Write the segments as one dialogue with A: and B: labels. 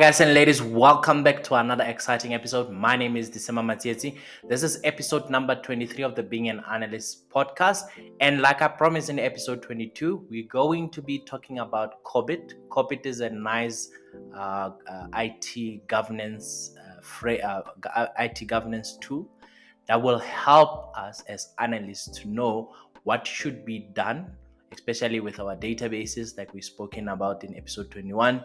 A: Guys and ladies, welcome back to another exciting episode. My name is Disema Matieti. This is episode number 23 of the Being an Analyst podcast. And like I promised in episode 22, we're going to be talking about COBIT. COBIT is a nice IT governance IT governance tool that will help us as analysts to know what should be done, especially with our databases like we've spoken about in episode 21,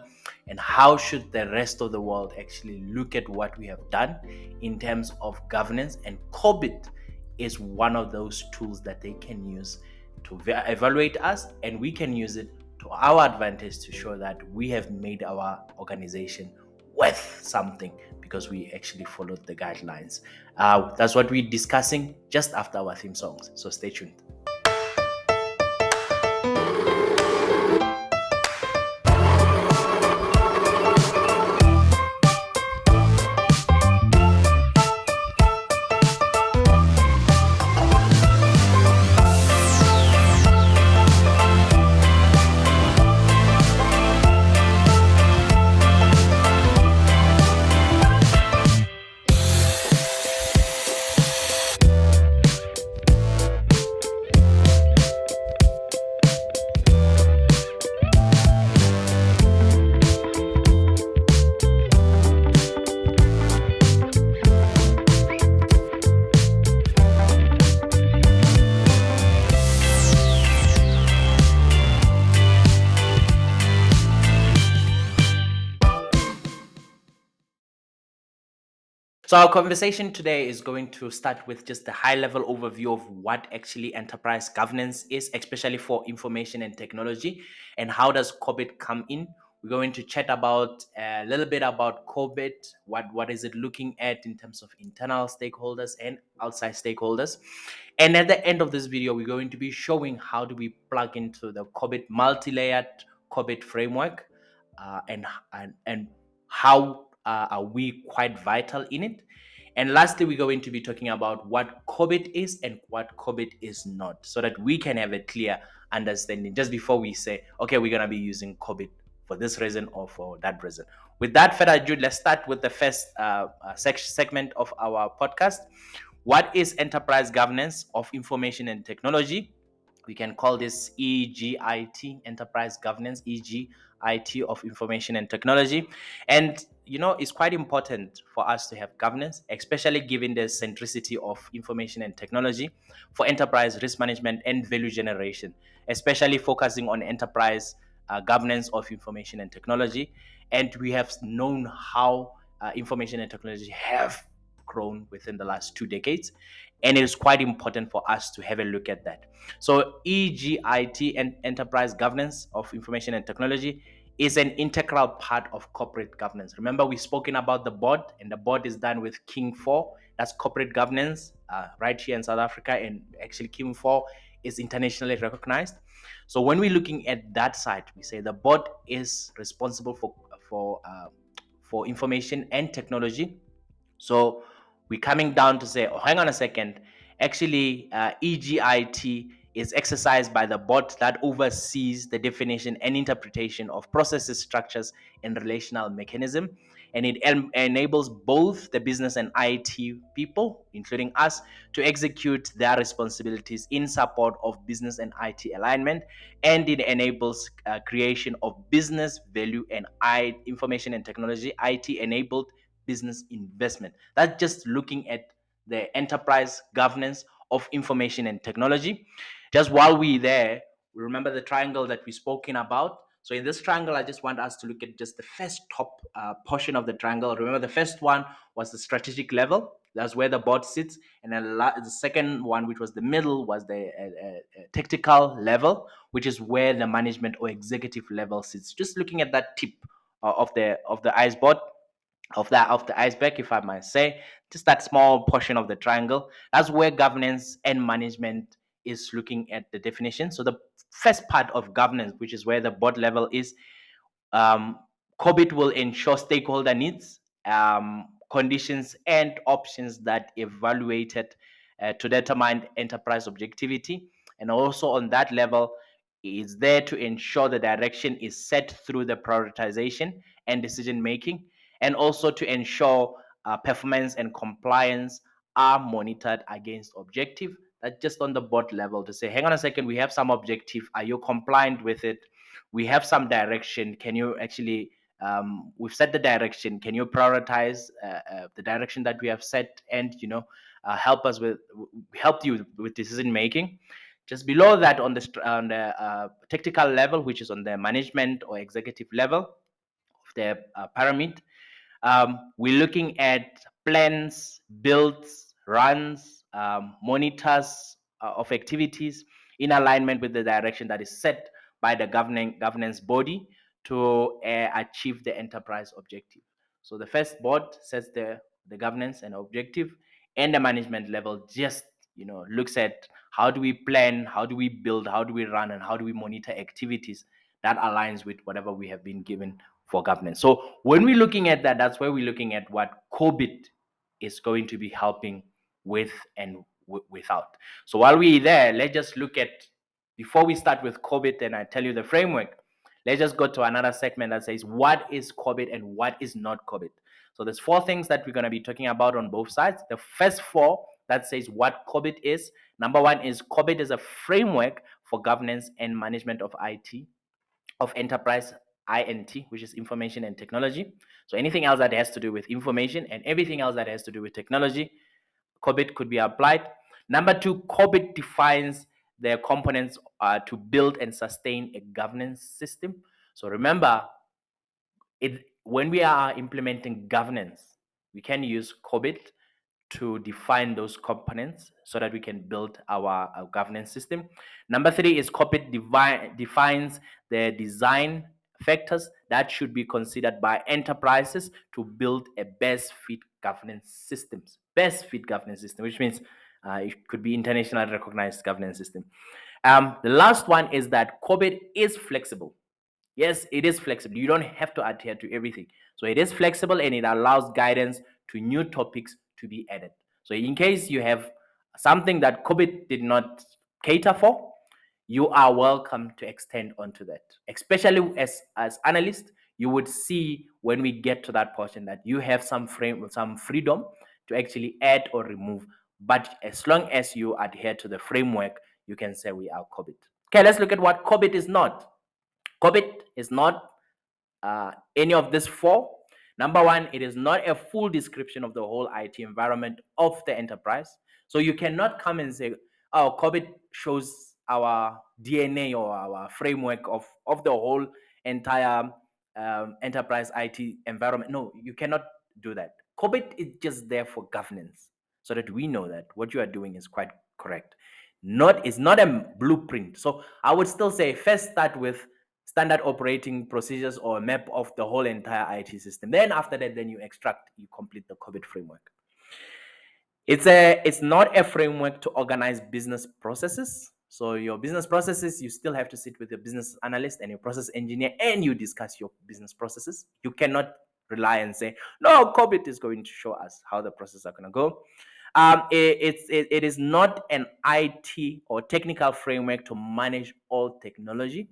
A: and how should the rest of the world actually look at what we have done in terms of governance. And COBIT is one of those tools that they can use to evaluate us, and we can use it to our advantage to show that we have made our organization worth something because we actually followed the guidelines. That's what we're discussing just after our theme songs. So stay tuned. So our conversation today is going to start with just a high-level overview of what actually enterprise governance is, especially for information and technology, and how does COBIT come in. We're going to chat about a little bit about COBIT, what is it looking at in terms of internal stakeholders and outside stakeholders. And at the end of this video, we're going to be showing how do we plug into the COBIT multi-layered COBIT framework, and how are we quite vital in it. And lastly, we're going to be talking about what COBIT is and what COBIT is not, so that we can have a clear understanding just before we say, okay, we're going to be using COBIT for this reason or for that reason. Without further ado, let's start with the first segment of our podcast. What is enterprise governance of information and technology? We can call this EGIT, enterprise governance, EGIT of information and technology. And it's quite important for us to have governance, especially given the centricity of information and technology for enterprise risk management and value generation, especially focusing on enterprise governance of information and technology. And we have known how information and technology have grown within the last 2 decades. And it is quite important for us to have a look at that. So EGIT and enterprise governance of information and technology is an integral part of corporate governance. Remember, we've spoken about the board, and the board is done with King 4. That's corporate governance right here in South Africa. And actually, King 4 is internationally recognized. So when we're looking at that side, we say the board is responsible for information and technology. So we're coming down to say, oh, hang on a second. Actually, EGIT is exercised by the board that oversees the definition and interpretation of processes, structures, and relational mechanism. And it enables both the business and IT people, including us, to execute their responsibilities in support of business and IT alignment. And it enables creation of business value and information and technology, IT-enabled business investment. That's just looking at the enterprise governance of information and technology. Just while we're there, remember the triangle that we've spoken about. So in this triangle, I just want us to look at just the first top portion of the triangle. Remember, the first one was the strategic level. That's where the board sits. And then the second one, which was the middle, was the tactical level, which is where the management or executive level sits. Just looking at that tip of the iceberg, of the iceberg, if I might say, just that small portion of the triangle. That's where governance and management is looking at the definition. So the first part of governance, which is where the board level is, COBIT will ensure stakeholder needs, conditions, and options that evaluated to determine enterprise objectivity. And also on that level, is there to ensure the direction is set through the prioritization and decision making, and also to ensure performance and compliance are monitored against objective. That's just on the board level to say, hang on a second, we have some objective. Are you compliant with it? We have some direction. Can you actually, we've set the direction. Can you prioritize the direction that we have set, and help you with decision making? Just below that, on the technical level, which is on the management or executive level of the pyramid, we're looking at plans, builds, runs, monitors of activities in alignment with the direction that is set by the governance body to achieve the enterprise objective. So the first board sets the governance and objective, and the management level just looks at how do we plan, how do we build, how do we run, and how do we monitor activities that aligns with whatever we have been given for governance. So when we're looking at that, that's where we're looking at what COBIT is going to be helping with and without. So while we're there, let's just look at, before we start with COBIT and I tell you the framework, let's just go to another segment that says what is COBIT and what is not COBIT. So there's four things that we're going to be talking about on both sides. The first four that says what COBIT is. Number one is COBIT is a framework for governance and management of IT, of enterprise I&T, which is information and technology. So anything else that has to do with information and everything else that has to do with technology, COBIT could be applied. Number two, COBIT defines the components to build and sustain a governance system. So remember, when we are implementing governance, we can use COBIT to define those components so that we can build our governance system. Number three is COBIT defines the design factors that should be considered by enterprises to build a best fit governance systems. Best fit governance system, which means it could be internationally recognized governance system. The last one is that COBIT is flexible. Yes, it is flexible. You don't have to adhere to everything. So it is flexible and it allows guidance to new topics to be added. So in case you have something that COBIT did not cater for, you are welcome to extend onto that. Especially as analysts, you would see when we get to that portion that you have some freedom to actually add or remove. But as long as you adhere to the framework, you can say we are COBIT. Okay, let's look at what COBIT is not. COBIT is not any of these four. Number one, it is not a full description of the whole IT environment of the enterprise. So you cannot come and say, oh, COBIT shows our DNA or our framework of the whole entire enterprise IT environment. No, you cannot do that. COBIT is just there for governance so that we know that what you are doing is quite correct. It's not a blueprint. So I would still say first start with standard operating procedures or a map of the whole entire IT system. Then after that, then you complete the COBIT framework. It's not a framework to organize business processes. So your business processes, you still have to sit with your business analyst and your process engineer and you discuss your business processes. You cannot rely and say, no, COBIT is going to show us how the processes are going to go. It is not an IT or technical framework to manage all technology.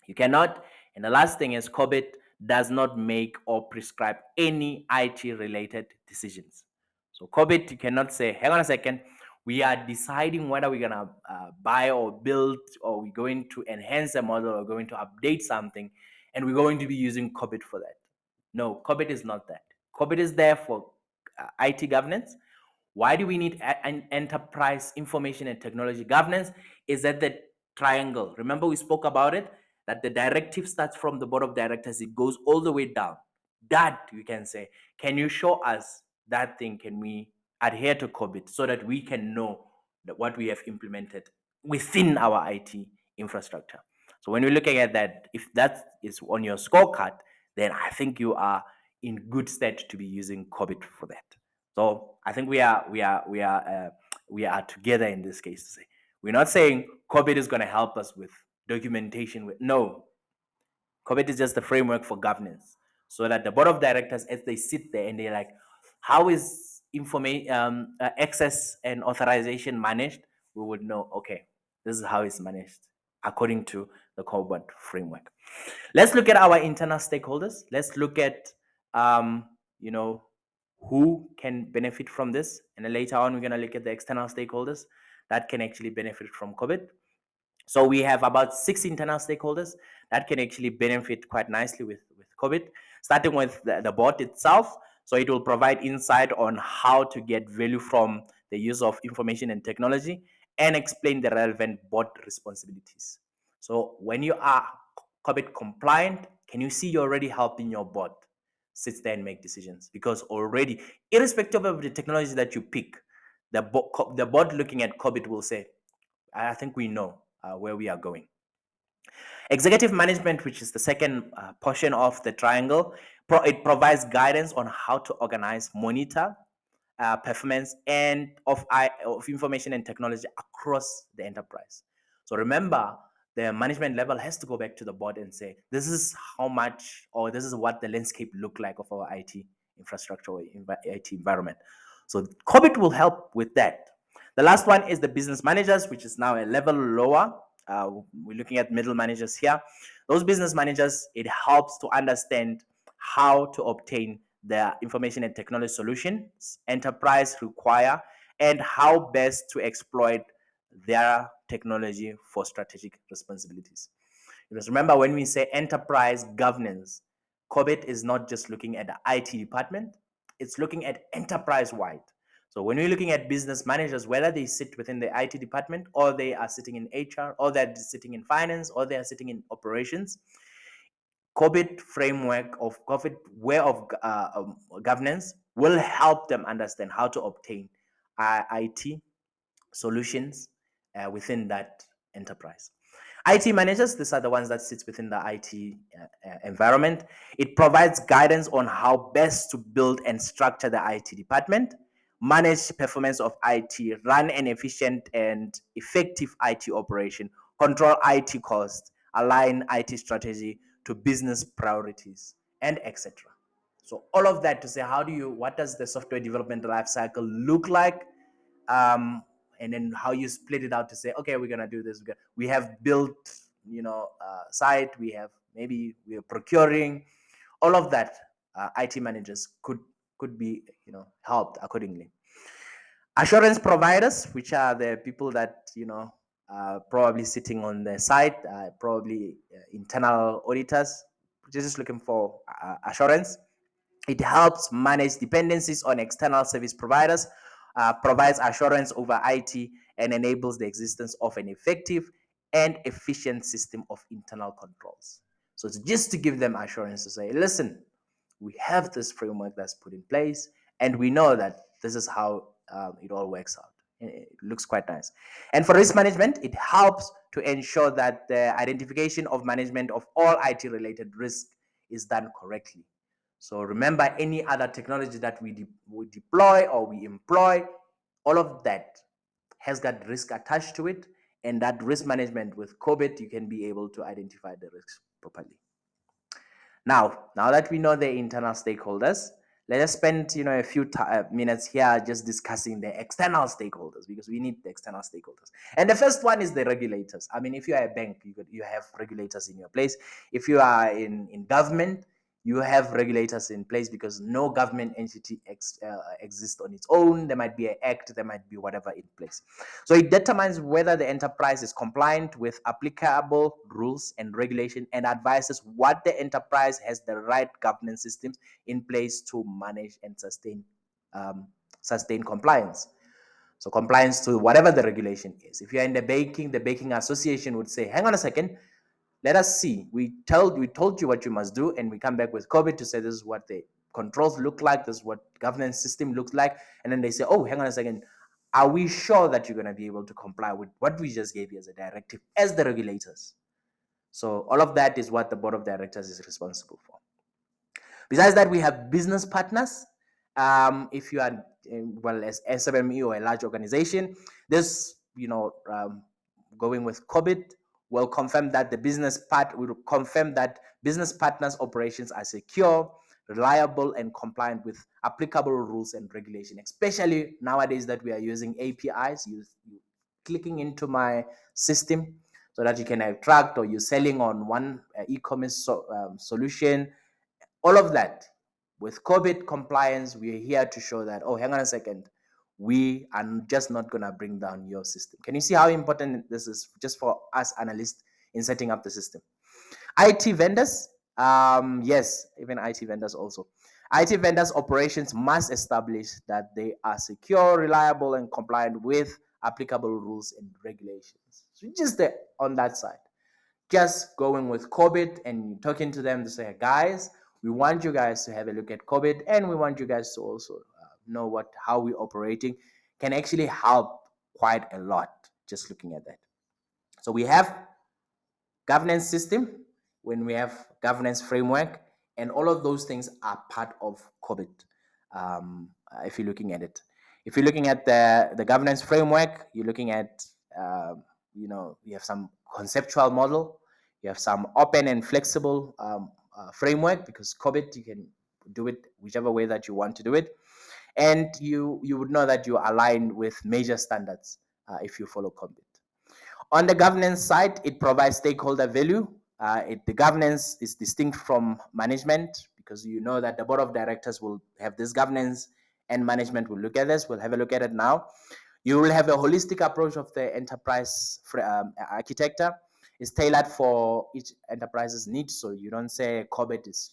A: You cannot. And the last thing is COBIT does not make or prescribe any IT related decisions. So COBIT, you cannot say, hang on a second, we are deciding whether we're going to buy or build, or we're going to enhance a model or going to update something, and we're going to be using COBIT for that. No, COBIT is not that. COBIT is there for IT governance. Why do we need an enterprise information and technology governance? Is that the triangle? Remember, we spoke about it, that the directive starts from the board of directors, it goes all the way down. That you can say, can you show us that thing? Can we adhere to COBIT so that we can know that what we have implemented within our IT infrastructure? So when we're looking at that, if that is on your scorecard, then I think you are in good stead to be using COBIT for that. So I think we are together in this case to say, we're not saying COBIT is going to help us with documentation. No, COBIT is just the framework for governance, so that the board of directors, as they sit there and they're like, how is information access and authorization managed? We would know, okay, this is how it's managed. according to the COBIT framework. Let's look at our internal stakeholders. Let's look at, um, you know, who can benefit from this. And then later on, we're going to look at the external stakeholders that can actually benefit from COBIT. So we have about 6 internal stakeholders that can actually benefit quite nicely with COBIT, starting with the board itself. So it will provide insight on how to get value from the use of information and technology and explain the relevant board responsibilities. So when you are COBIT compliant, can you see you're already helping your board sit there and make decisions? Because already, irrespective of the technology that you pick, the board looking at COBIT will say, I think we know where we are going. Executive management, which is the second portion of the triangle, it provides guidance on how to organize, monitor performance and of information and technology across the enterprise. So remember, the management level has to go back to the board and say, this is how much, or this is what the landscape look like of our IT infrastructure or IT environment. So COBIT will help with that. The last one is the business managers, which is now a level lower. We're looking at middle managers here. Those business managers, it helps to understand how to obtain the information and technology solutions enterprise require and how best to exploit their technology for strategic responsibilities. Because remember, when we say enterprise governance, COBIT is not just looking at the IT department, it's looking at enterprise wide. So when we're looking at business managers, whether they sit within the IT department or they are sitting in HR or they're sitting in finance or they are sitting in operations, COBIT framework of COBIT way of governance will help them understand how to obtain IT solutions within that enterprise. IT managers, these are the ones that sits within the IT environment. It provides guidance on how best to build and structure the IT department, manage performance of IT, run an efficient and effective IT operation, control IT costs, align IT strategy to business priorities, and etc. So all of that to say, what does the software development life cycle look like? And then how you split it out to say, okay, we're gonna do this. We have built, site. We are procuring. All of that, IT managers could be helped accordingly. Assurance providers, which are the people that probably sitting on the site, probably internal auditors, just looking for assurance. It helps manage dependencies on external service providers, provides assurance over IT, and enables the existence of an effective and efficient system of internal controls. So it's just to give them assurance to say, listen, we have this framework that's put in place, and we know that this is how it all works out. It looks quite nice. And for risk management, it helps to ensure that the identification of management of all IT related risk is done correctly. So remember, any other technology that we deploy or we employ, all of that has got risk attached to it. And that risk management with COBIT, you can be able to identify the risks properly. Now that we know the internal stakeholders, let us spend a few minutes here just discussing the external stakeholders, because we need the external stakeholders. And the first one is the regulators. I mean, if you are a bank, you have regulators in your place. If you are in government, you have regulators in place, because no government entity exists on its own. There might be an act, there might be whatever in place. So it determines whether the enterprise is compliant with applicable rules and regulation, and advises what the enterprise has the right governance systems in place to manage and sustain compliance. So compliance to whatever the regulation is. If you're in the banking association would say, hang on a second, let us see. We told you what you must do, and we come back with COBIT to say this is what the controls look like, this is what governance system looks like, and then they say, oh, hang on a second, are we sure that you're going to be able to comply with what we just gave you as a directive as the regulators? So all of that is what the board of directors is responsible for. Besides that, we have business partners. If you are as SMME or a large organization, this going with COBIT will confirm that business partners' operations are secure, reliable, and compliant with applicable rules and regulation. Especially nowadays that we are using APIs, you clicking into my system so that you can attract, or you're selling on one e-commerce solution, all of that. With COBIT compliance, we're here to show that, oh, hang on a second, we are just not going to bring down your system. Can you see how important this is just for us analysts in setting up the system? IT vendors, yes, even IT vendors also. IT vendors operations must establish that they are secure, reliable, and compliant with applicable rules and regulations. So just on that side, just going with COBIT and talking to them to say, guys, we want you guys to have a look at COBIT, and we want you guys to also know how we're operating, can actually help quite a lot just looking at that. So we have governance system, when we have governance framework, and all of those things are part of COBIT. If you're looking at it, if you're looking at the governance framework, you're looking at you have some conceptual model, you have some open and flexible framework, because COBIT, you can do it whichever way that you want to do it, and you would know that you are aligned with major standards if you follow COBIT. On the governance side, it provides stakeholder value. The governance is distinct from management, because you know that the board of directors will have this governance and management will look at this. We'll have a look at it now. You will have a holistic approach of the enterprise architecture. It's tailored for each enterprise's needs. So you don't say COBIT is,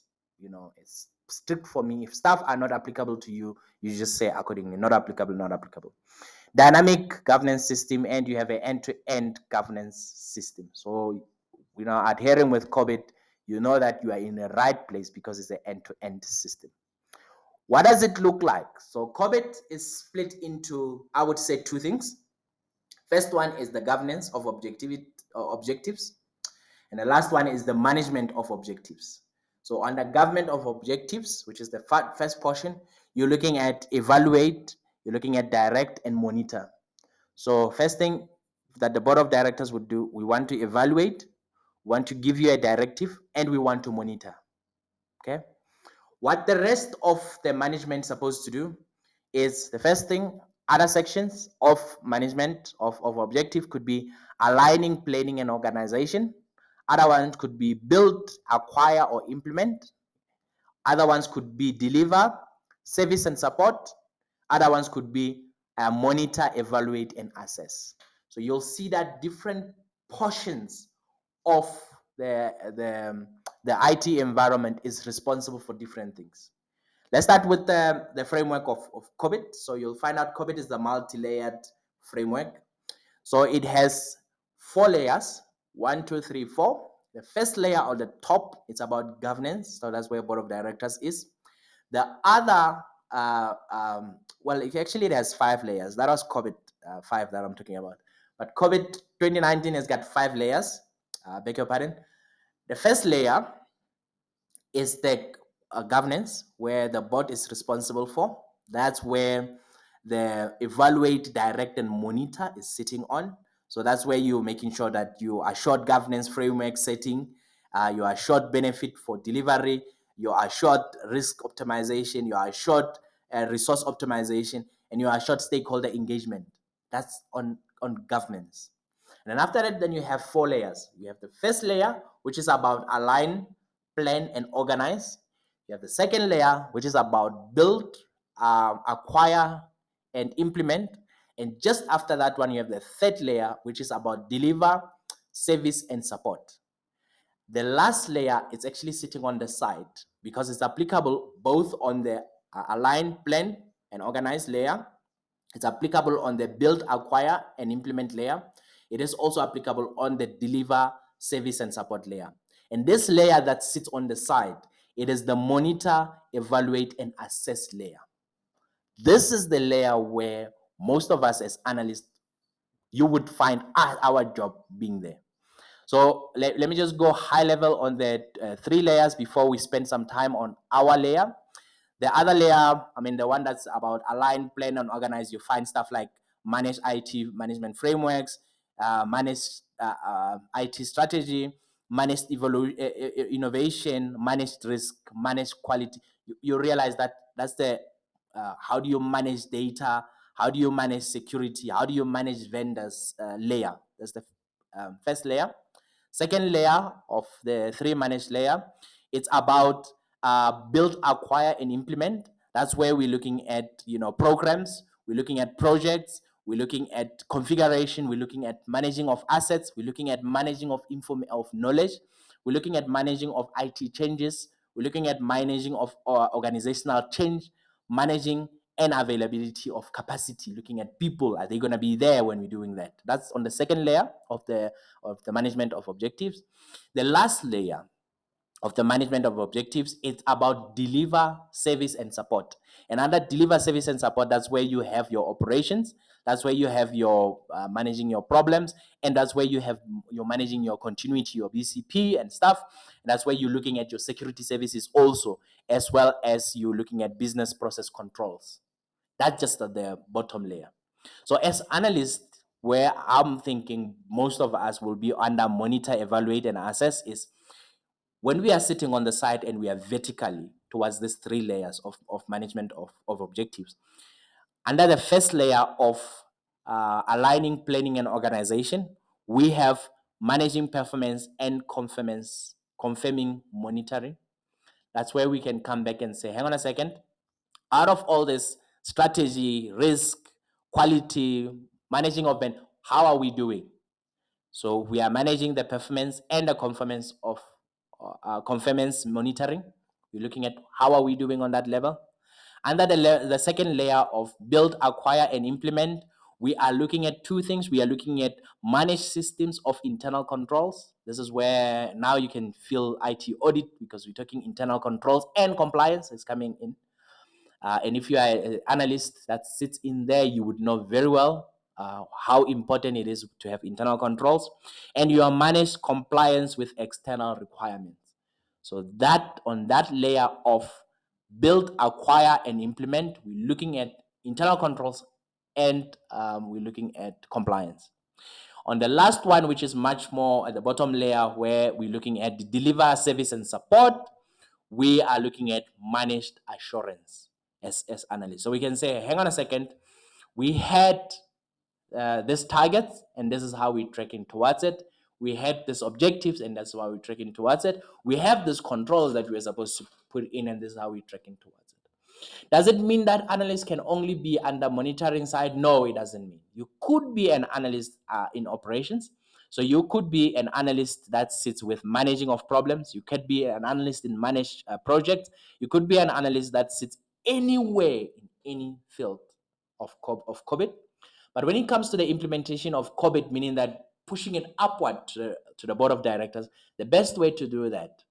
A: it's strict for me. If stuff are not applicable to you, you just say accordingly, not applicable, not applicable. Dynamic governance system, and you have an end-to-end governance system. So, adhering with COBIT, you know that you are in the right place because it's an end-to-end system. What does it look like? So COBIT is split into, I would say, two things. First one is the governance of objectives, and the last one is the management of objectives. So on the government of objectives, which is the first portion, you're looking at evaluate, you're looking at direct and monitor. So first thing that the board of directors would do, we want to evaluate, we want to give you a directive, and we want to monitor. Okay. What the rest of the management is supposed to do is, the first thing, other sections of management of objective could be aligning, planning, and organization. Other ones could be build, acquire, or implement. Other ones could be deliver, service, and support. Other ones could be monitor, evaluate, and assess. So you'll see that different portions of the IT environment is responsible for different things. Let's start with the framework of COBIT. So you'll find out COBIT is the multi-layered framework. So it has 4 layers, 1, 2, 3, 4. The first layer on the top, it's about governance. So that's where board of directors is. The other, well, it has 5 layers. That was COBIT 5 that I'm talking about. But COBIT 2019 has got 5 layers. Beg your pardon. The first layer is the governance, where the board is responsible for. That's where the evaluate, direct, and monitor is sitting on. So that's where you're making sure that you assured governance framework setting, you assured benefit for delivery, you assured risk optimization, you assured resource optimization, and you assured stakeholder engagement. That's on governance. And then after that, then you have 4 layers. You have the first layer, which is about align, plan, and organize. You have the second layer, which is about build, acquire, and implement. And just after that one, you have the third layer, which is about deliver, service, and support. The last layer is actually sitting on the side, because it's applicable both on the align, plan, and organize layer. It's applicable on the build, acquire, and implement layer. It is also applicable on the deliver, service, and support layer. And this layer that sits on the side, it is the monitor, evaluate, and assess layer. This is the layer where most of us as analysts, you would find our job being there. So let me just go high level on the 3 layers before we spend some time on our layer. The other layer, the one that's about align, plan, and organize, you find stuff like manage IT management frameworks, manage IT strategy, manage innovation, manage risk, manage quality. You realize that that's the how do you manage data, how do you manage security, how do you manage vendors layer. That's the first layer. Second layer of the 3 managed layer, it's about build, acquire, and implement. That's where we're looking at programs, we're looking at projects, we're looking at configuration, we're looking at managing of assets, we're looking at managing of knowledge, we're looking at managing of IT changes, we're looking at managing of organizational change, managing and availability of capacity, looking at people, are they going to be there when we're doing that? That's on the second layer of the management of objectives. The last layer of the management of objectives, it's about deliver, service, and support. And under deliver, service, and support, that's where you have your operations, that's where you have your managing your problems, and that's where you're managing your continuity, your BCP and stuff. And that's where you're looking at your security services also, as well as you're looking at business process controls. That's just at the bottom layer. So as analysts, where I'm thinking most of us will be under monitor, evaluate, and assess is when we are sitting on the side and we are vertically towards these 3 layers of management of objectives. Under the first layer of aligning, planning, and organization, we have managing performance and confirming monitoring. That's where we can come back and say, hang on a second, out of all this strategy, risk, quality, managing of Ben, how are we doing? So we are managing the performance and the conformance of conformance monitoring. We're looking at how are we doing on that level. Under the second layer of build, acquire, and implement, we are looking at 2 things. We are looking at managed systems of internal controls. This is where now you can feel IT audit, because we're talking internal controls and compliance is coming in. And if you are an analyst that sits in there, you would know very well how important it is to have internal controls, and you are managed compliance with external requirements. So that on that layer of build, acquire, and implement, we're looking at internal controls and we're looking at compliance. On the last one, which is much more at the bottom layer, where we're looking at the deliver, service, and support, we are looking at managed assurance as analysts. So we can say, hang on a second, we had this targets, and this is how we're tracking towards it. We had these objectives, and that's why we're tracking towards it. We have these controls that we're supposed to put in, and this is how we're tracking towards it. Does it mean that analysts can only be under monitoring side? No, it doesn't mean. You could be an analyst in operations. So you could be an analyst that sits with managing of problems. You could be an analyst in managed projects. You could be an analyst that sits anywhere in any field of COBIT. But when it comes to the implementation of COBIT, meaning that pushing it upward to the board of directors, the best way to do that,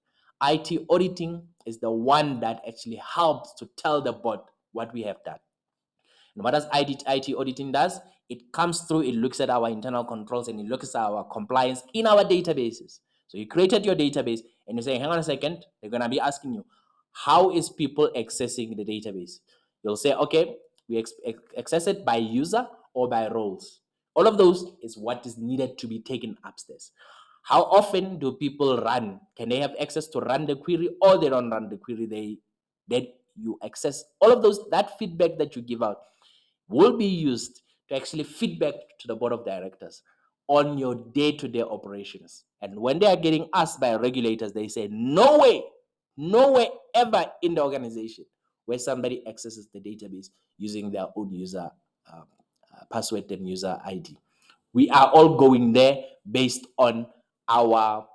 A: IT auditing is the one that actually helps to tell the board what we have done. And what does IT auditing does? It comes through, it looks at our internal controls, and it looks at our compliance in our databases. So you created your database and you say, hang on a second, they're going to be asking you, how is people accessing the database? You'll say, okay, we access it by user or by roles. All of those is what is needed to be taken upstairs. How often do people run? Can they have access to run the query, or they don't run the query? You access all of those. That feedback that you give out will be used to actually feedback to the board of directors on your day-to-day operations. And when they are getting asked by regulators, they say, no way ever in the organization where somebody accesses the database using their own user password and user ID. We are all going there based on our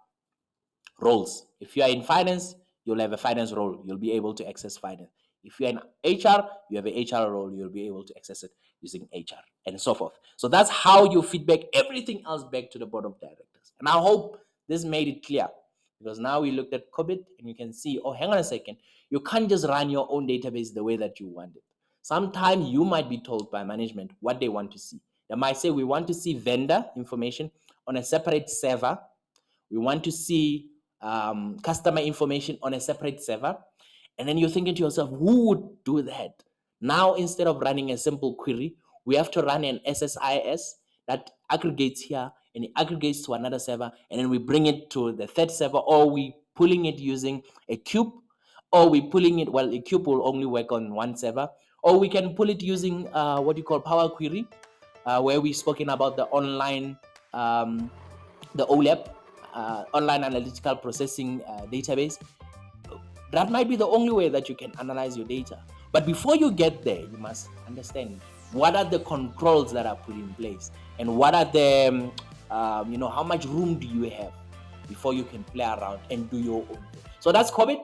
A: roles. If you are in finance, you'll have a finance role. You'll be able to access finance. If you're in HR, you have an HR role. You'll be able to access it using HR and so forth. So that's how you feedback everything else back to the board of directors. And I hope this made it clear, because now we looked at COBIT and you can see, oh, hang on a second. You can't just run your own database the way that you want it. Sometimes you might be told by management what they want to see. They might say, we want to see vendor information on a separate server. We want to see customer information on a separate server. And then you're thinking to yourself, who would do that? Now, instead of running a simple query, we have to run an SSIS that aggregates here and it aggregates to another server, and then we bring it to the third server, or we pulling it using a cube, or we pulling it, well, a cube will only work on one server, or we can pull it using what you call Power Query, where we've spoken about the online the OLAP, online analytical processing database. That might be the only way that you can analyze your data. But before you get there, you must understand what are the controls that are put in place, and what are the how much room do you have before you can play around and do your own thing. So that's COBIT.